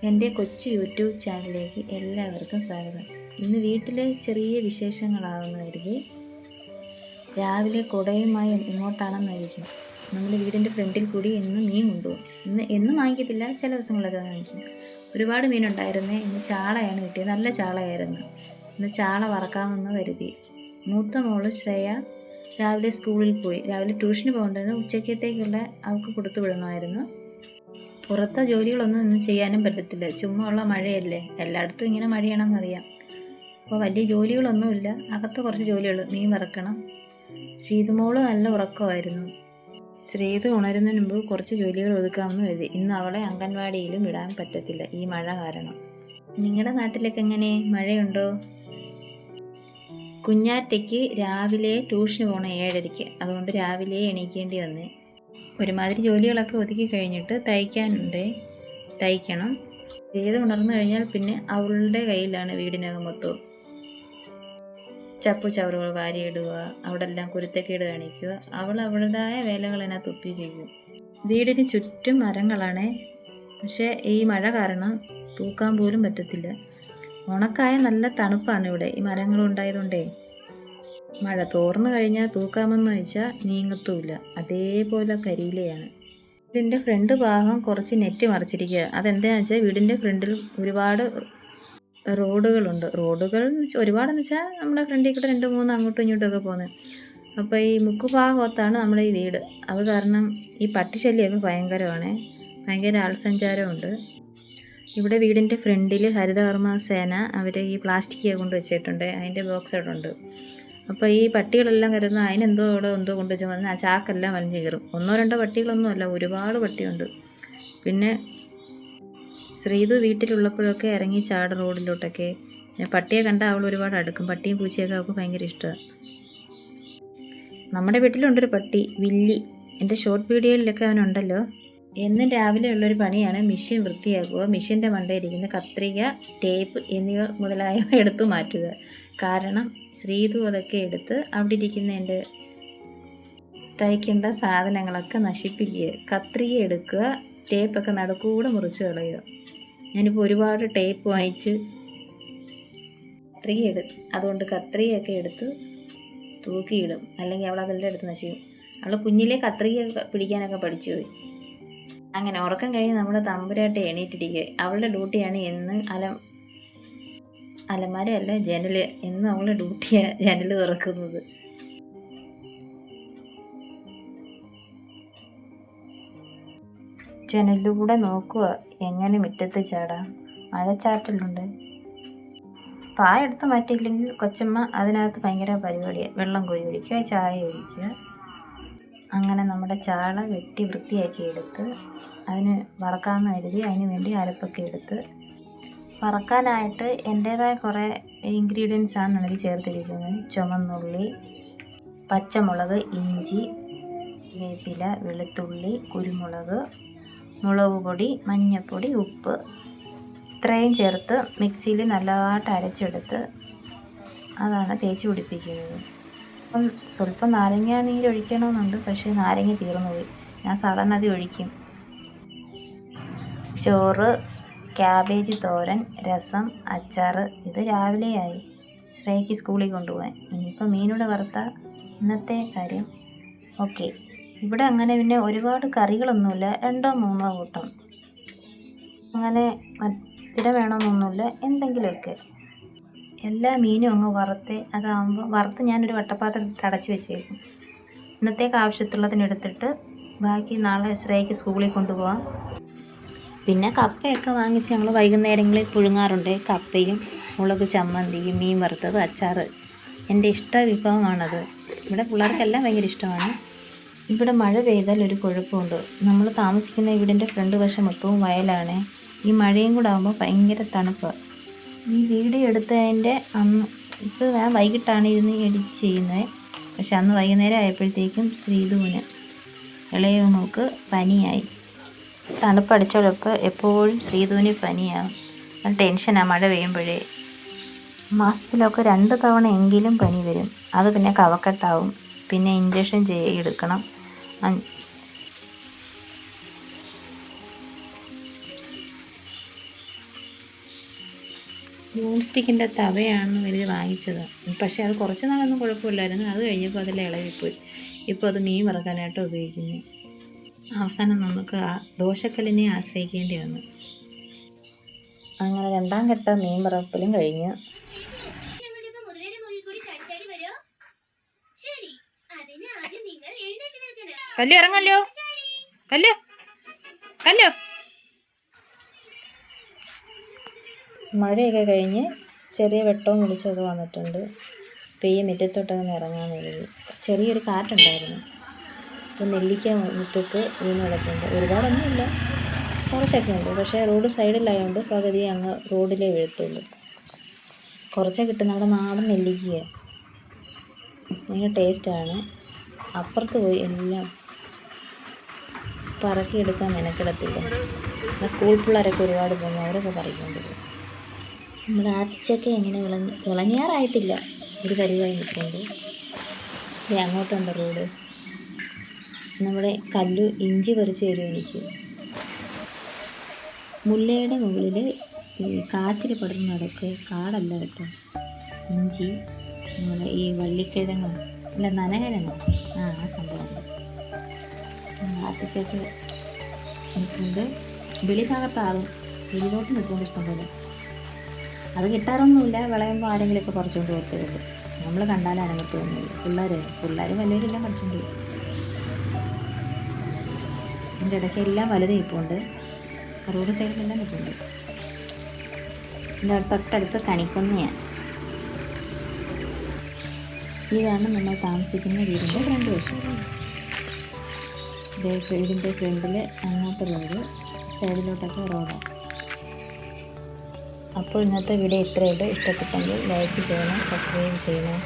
എൻ്റെ കൊച്ചു യൂട്യൂബ് ചാനലിലേക്ക് എല്ലാവർക്കും സ്വാഗതം. ഇന്ന് വീട്ടിലെ ചെറിയ വിശേഷങ്ങളാണെന്ന് കരുതി രാവിലെ കുടയുമായി എങ്ങോട്ടാണെന്നായിരിക്കും. നമ്മൾ വീടിൻ്റെ ഫ്രണ്ടിൽ കൂടി എന്നും മീൻ കൊണ്ടുപോകും. എന്നും വാങ്ങിക്കത്തില്ല, ചില ദിവസങ്ങളൊക്കെ വാങ്ങിക്കും. ഒരുപാട് മീനുണ്ടായിരുന്നേ. ഇന്ന് ചാളയാണ് കിട്ടിയത്, നല്ല ചാളയായിരുന്നു. ഇന്ന് ചാള വറക്കാമെന്ന് കരുതി. മൂത്ത മോള് ശ്രേയ രാവിലെ സ്കൂളിൽ പോയി. രാവിലെ ട്യൂഷന് പോകേണ്ടത് ഉച്ചക്കത്തേക്കുള്ള അവൾക്ക് കൊടുത്തു വിടണമായിരുന്നു. പുറത്തെ ജോലികളൊന്നും ഇന്ന് ചെയ്യാനും പറ്റത്തില്ല, ചുമ്മാ ഉള്ള മഴയല്ലേ. എല്ലായിടത്തും ഇങ്ങനെ മഴയാണെന്നറിയാം. അപ്പോൾ വലിയ ജോലികളൊന്നുമില്ല, അകത്ത് കുറച്ച് ജോലികൾ. മീൻ വറക്കണം. ശ്രീതുമോള് നല്ല ഉറക്കമായിരുന്നു. ശ്രീതു ഉണരുന്നതിന് മുമ്പ് കുറച്ച് ജോലികൾ ഒതുക്കാമെന്ന് കരുതി. ഇന്ന് അവളെ അംഗൻവാടിയിലും വിടാൻ പറ്റത്തില്ല, ഈ മഴ കാരണം. നിങ്ങളുടെ നാട്ടിലേക്ക് എങ്ങനെ, മഴയുണ്ടോ? കുഞ്ഞാറ്റയ്ക്ക് രാവിലെ ട്യൂഷന് പോകണം 7:30, അതുകൊണ്ട് രാവിലെ എണീക്കേണ്ടി വന്നേ. ഒരുമാതിരി ജോലികളൊക്കെ ഒതുക്കി കഴിഞ്ഞിട്ട് തയ്ക്കണം. ചെയ്ത് ഉണർന്നു കഴിഞ്ഞാൽ പിന്നെ അവളുടെ കയ്യിലാണ് വീടിനകം മൊത്തവും. ചപ്പു ചവറുകൾ വാരിയിടുക, അവിടെ എല്ലാം കുരുത്തക്കേട് കാണിക്കുക. അവൾ അവളുടേതായ വേലകൾ അതിനകത്ത് ഒപ്പി ചെയ്യും. വീടിന് ചുറ്റും മരങ്ങളാണ്, പക്ഷേ ഈ മഴ കാരണം തൂക്കാൻ പോലും പറ്റത്തില്ല. ഉണക്കായ നല്ല തണുപ്പാണ് ഇവിടെ, ഈ മരങ്ങൾ ഉണ്ടായതുകൊണ്ടേ. മഴ തോർന്നു കഴിഞ്ഞാൽ തൂക്കാമെന്ന് വെച്ചാൽ നീങ്ങത്തുമില്ല, അതേപോലെ കരിയിലയാണ്. വീടിൻ്റെ ഫ്രണ്ട് ഭാഗം കുറച്ച് നെറ്റ് മറിച്ചിരിക്കുക. അതെന്താണെന്ന് വെച്ചാൽ വീടിൻ്റെ ഫ്രണ്ടിൽ ഒരുപാട് റോഡുകളുണ്ട്. റോഡുകൾ ഒരുപാടെന്ന് വെച്ചാൽ നമ്മുടെ ഫ്രണ്ടിൽ കൂടെ 2-3 അങ്ങോട്ടും ഇങ്ങോട്ടുമൊക്കെ പോകുന്നത്. അപ്പോൾ ഈ മുക്കുഭാഗത്താണ് നമ്മുടെ ഈ വീട്. അത് കാരണം ഈ പട്ടിശല്യമൊക്കെ ഭയങ്കരമാണ്, ഭയങ്കര ആൾസഞ്ചാരമുണ്ട്. ഇവിടെ വീടിൻ്റെ ഫ്രണ്ടിൽ ഹരിതകർമ്മ സേന അവർ ഈ പ്ലാസ്റ്റിക് കൊണ്ട് വെച്ചിട്ടുണ്ട്, അതിൻ്റെ ബോക്സ് അവിടെ ഉണ്ട്. അപ്പോൾ ഈ പട്ടികളെല്ലാം കരുതുന്ന അതിനെന്തോ കൊണ്ട് വെച്ചാൽ വന്ന് ആ ചാക്കെല്ലാം വലിഞ്ഞ് കയറും. 1-2 പട്ടികളൊന്നുമല്ല, ഒരുപാട് പട്ടിയുണ്ട്. പിന്നെ ശ്രീതു വീട്ടിലുള്ളപ്പോഴൊക്കെ ഇറങ്ങി ചാട് റോഡിലോട്ടൊക്കെ. പട്ടിയെ കണ്ടാൽ അവൾ ഒരുപാട് അടുക്കും. പട്ടിയും പൂച്ചയൊക്കെ അവൾക്ക് ഭയങ്കര ഇഷ്ടമാണ്. നമ്മുടെ വീട്ടിലുണ്ടൊരു പട്ടി, വില്ലി. എൻ്റെ ഷോർട്ട് വീഡിയോയിലൊക്കെ അവനുണ്ടല്ലോ. എന്നും രാവിലെ ഉള്ളൊരു പണിയാണ് മെഷീൻ വൃത്തിയാക്കുക. മെഷീൻ്റെ മണ്ടയിരിക്കുന്ന കത്രിക, ടേപ്പ് എന്നിവ മുതലായവ എടുത്തു മാറ്റുക. കാരണം ശ്രീതു അതൊക്കെ എടുത്ത് അവിടെ ഇരിക്കുന്ന എൻ്റെ തയ്ക്കേണ്ട സാധനങ്ങളൊക്കെ നശിപ്പിക്കുക. കത്രിക എടുക്കുക, ടേപ്പൊക്കെ നടുക്കൂടെ മുറിച്ച് കളയുക. ഞാനിപ്പോൾ ഒരുപാട് ടേപ്പ് വാങ്ങിച്ച് അതുകൊണ്ട് കത്രികയൊക്കെ എടുത്ത് തൂക്കിയിടും, അല്ലെങ്കിൽ അവൾ അതെല്ലാം എടുത്ത് നശിക്കും. അവൾ കുഞ്ഞിലെ കത്രിക പിടിക്കാനൊക്കെ പഠിച്ചു പോയി. അങ്ങനെ ഉറക്കം കഴിഞ്ഞ് നമ്മുടെ തമ്പുരാട്ടി എണീറ്റിരിക്കുക. അവളുടെ ഡ്യൂട്ടിയാണ് എന്ന് അലമാരയല്ല, ജനല്. എന്നും അവളുടെ ഡ്യൂട്ടിയാണ് ജനല് തുറക്കുന്നത്. ജനലിലൂടെ നോക്കുക എങ്ങനെ മുറ്റത്ത് ചാടാം. മഴച്ചാറ്റലുണ്ട്. പായ എടുത്ത് മാറ്റിയില്ലെങ്കിൽ കൊച്ചമ്മ അതിനകത്ത് ഭയങ്കര പരിപാടിയാണ്. വെള്ളം കോരി ഒഴിക്കുക, ചായ ഒഴിക്കുക. അങ്ങനെ നമ്മുടെ ചാള വെട്ടി വൃത്തിയാക്കി എടുത്ത് അതിന് വറക്കാമെന്ന് കരുതി അതിന് വേണ്ടി അരപ്പൊക്കെ എടുത്ത് വറക്കാനായിട്ട് എൻ്റേതായ കുറേ ഇൻഗ്രീഡിയൻസാണ് അതിൽ ചേർത്തിരിക്കുന്നത്. ചുമന്നുള്ളി, പച്ചമുളക്, ഇഞ്ചി, വേപ്പില, വെളുത്തുള്ളി, കുരുമുളക്, മുളക് പൊടി, മഞ്ഞൾപ്പൊടി, ഉപ്പ്, ഇത്രയും ചേർത്ത് മിക്സിയിൽ നല്ലതായിട്ട് അരച്ചെടുത്ത് അതാണ് തേച്ച് പിടിപ്പിക്കുന്നത്. അപ്പം സ്വല്പം നാരങ്ങ നീരൊഴിക്കണമെന്നുണ്ട്, പക്ഷേ നാരങ്ങ തീർന്നുപോയി. ഞാൻ സാധാരണ അത് ഒഴിക്കും. ചോറ്, ക്യാബേജ് തോരൻ, രസം, അച്ചാർ. ഇത് രാവിലെയായി ശ്രേയയ്ക്ക് സ്കൂളിൽ കൊണ്ടുപോകാൻ. ഇനിയിപ്പോൾ മീനൂടെ വറുത്ത ഇന്നത്തെ കാര്യം. ഓക്കെ. ഇവിടെ അങ്ങനെ പിന്നെ ഒരുപാട് കറികളൊന്നുമില്ല, 2-3 കൂട്ടം. അങ്ങനെ സ്ഥിരം വേണമെന്നൊന്നുമില്ല, എന്തെങ്കിലുമൊക്കെ. എല്ലാ മീനും അങ്ങ് വറുത്ത് ഞാനൊരു വട്ടപ്പാത്രത്തിൽ അടച്ച് വെച്ചേക്കും. ഇന്നത്തേക്ക് ആവശ്യത്തുള്ളതിനെടുത്തിട്ട് ബാക്കി നാളെ ശ്രേയയ്ക്ക് സ്കൂളിൽ കൊണ്ടുപോകാം. പിന്നെ കപ്പയൊക്കെ വാങ്ങിച്ച് ഞങ്ങൾ വൈകുന്നേരങ്ങളിൽ പുഴുങ്ങാറുണ്ട്. കപ്പയും മുളക് ചമ്മന്തിയും മീൻ വറുത്തത്, അച്ചാർ. എൻ്റെ ഇഷ്ട വിഭവമാണത്. ഇവിടെ പിള്ളേർക്കെല്ലാം ഭയങ്കര ഇഷ്ടമാണ്. ഇവിടെ മഴ പെയ്താൽ ഒരു കുഴപ്പമുണ്ട്. നമ്മൾ താമസിക്കുന്ന വീടിൻ്റെ ഫ്രണ്ട് വശം മൊത്തവും വയലാണ്. ഈ മഴയും കൂടെ ആകുമ്പോൾ ഭയങ്കര തണുപ്പ്. ഈ വീഡിയോ എടുത്തതിൻ്റെ അന്ന്, ഇപ്പോൾ ഞാൻ വൈകിട്ടാണ് ഇരുന്ന് എഡിറ്റ് ചെയ്യുന്നത്. പക്ഷെ അന്ന് വൈകുന്നേരം ആയപ്പോഴത്തേക്കും ശ്രീതുവിന് ഇളയ മോൾക്ക് പനിയായി. തണുപ്പടിച്ചോടൊപ്പം എപ്പോഴും ശ്രീതുവിന് പനിയാകും. അത് ടെൻഷനാണ് മഴ പെയ്യുമ്പോഴേ. മാസത്തിലൊക്കെ 2 തവണ എങ്കിലും പനി വരും. അത് പിന്നെ കഫക്കെട്ടാവും. പിന്നെ ഇഞ്ചക്ഷൻ എടുക്കണം. നോൺ സ്റ്റിക്കിൻ്റെ തവയാണ് ഇവർ വാങ്ങിച്ചത്. പക്ഷേ അത് കുറച്ച് നാളൊന്നും കുഴപ്പമില്ലായിരുന്നു. അത് കഴിഞ്ഞപ്പോൾ അതിൽ ഇളകിപ്പോയി. ഇപ്പോൾ അത് മീൻ വറുക്കാനായിട്ട് ഉപയോഗിക്കുന്നു. അവസാനം നമുക്ക് ആ ദോശക്കല്ലിനെ ആശ്രയിക്കേണ്ടി വന്നു. അങ്ങനെ 2ാം ഘട്ട മീൻ വറുക്കലും കഴിഞ്ഞു. കല്ലു ഇറങ്ങല്ലോ, കല്ലു കല്ലു. മഴയൊക്കെ കഴിഞ്ഞ് ചെറിയ വെട്ടവും വെളിച്ചമൊക്കെ വന്നിട്ടുണ്ട്. പെയ്യ മുറ്റത്തോട്ടൊന്ന് ഇറങ്ങാൻ വേണ്ടി ചെറിയൊരു കാറ്റുണ്ടായിരുന്നു. അപ്പോൾ നെല്ലിക്ക മുറ്റത്ത് വീണ് കിടക്കുന്നുണ്ട്. ഒരുപാടൊന്നുമില്ല, കുറച്ചൊക്കെ ഉണ്ട്. പക്ഷേ റോഡ് സൈഡിലായതുകൊണ്ട് പകുതി അങ്ങ് റോഡിലേ വീഴത്തുള്ളൂ. കുറച്ചേ കിട്ടും. നമ്മുടെ നാടൻ നെല്ലിക്കയാണ്, ഭയങ്കര ടേസ്റ്റാണ്. അപ്പുറത്ത് പോയി എല്ലാം പറക്കിയെടുക്കാൻ മെനക്കിടത്തില്ല. സ്കൂൾ പിള്ളേരൊക്കെ ഒരുപാട് പോകുന്നു, അവരൊക്കെ പറിക്കൊണ്ടിരിക്കും. നമ്മുടെ ആത്തിച്ചക്ക എങ്ങനെ വിളഞ്ഞാറായിട്ടില്ല, ഒരു പരിവായി നിൽക്കുന്നുണ്ട്. അങ്ങോട്ടുണ്ട് റോഡ്. നമ്മുടെ കല്ലു ഇഞ്ചി പറിച്ച് തരും എനിക്ക്. മുല്ലയുടെ മുകളിൽ ഈ കാച്ചിൽ പടർന്ന് നടക്കുക, കാടല്ല കേട്ടോ, ഇഞ്ചി. നമ്മുടെ ഈ വള്ളിക്കിഴങ്ങോ അല്ല നനകിഴങ്ങോ, ആ സംഭവമുണ്ട്. ആത്തിച്ചക്ക നിൽക്കുന്നുണ്ട്. വെളിഭാഗത്താറും വെളിയിലോട്ട് നിൽക്കുന്നുണ്ട് ഇഷ്ടംപോലെ. അത് കിട്ടാറൊന്നുമില്ല, വിളയുമ്പോൾ ആരെങ്കിലുമൊക്കെ പറിച്ചുകൊണ്ട് പോകത്തുള്ളൂ. നമ്മൾ കണ്ടാലും അനങ്ങത്തൊന്നുമില്ല. പിള്ളേർ വലിയവരെല്ലാം പറിച്ചുകൊണ്ട് പോകും. ഇതിൻ്റെ ഇടയ്ക്ക് എല്ലാം വലുത് നിൽപ്പുണ്ട്, റോഡ് സൈഡിലെല്ലാം നിൽപ്പുണ്ട്. ഇതിൻ്റെ തൊട്ടടുത്ത് കണിക്കൊന്നയാണ്. ഇതാണ് നമ്മൾ താമസിക്കുന്ന വീടിൻ്റെ ഫ്രണ്ട് വശം. വീടിൻ്റെ ഫ്രണ്ടിൽ അങ്ങോട്ട് റോഡ്, സൈഡിലോട്ടൊക്കെ റോഡാണ്. അപ്പോൾ ഇന്നത്തെ വീഡിയോ ഇത്രയേ ഉള്ളൂ. ഇഷ്ടപ്പെട്ടെങ്കിൽ ലൈക്ക് ചെയ്യണം, സബ്സ്ക്രൈബ് ചെയ്യണം.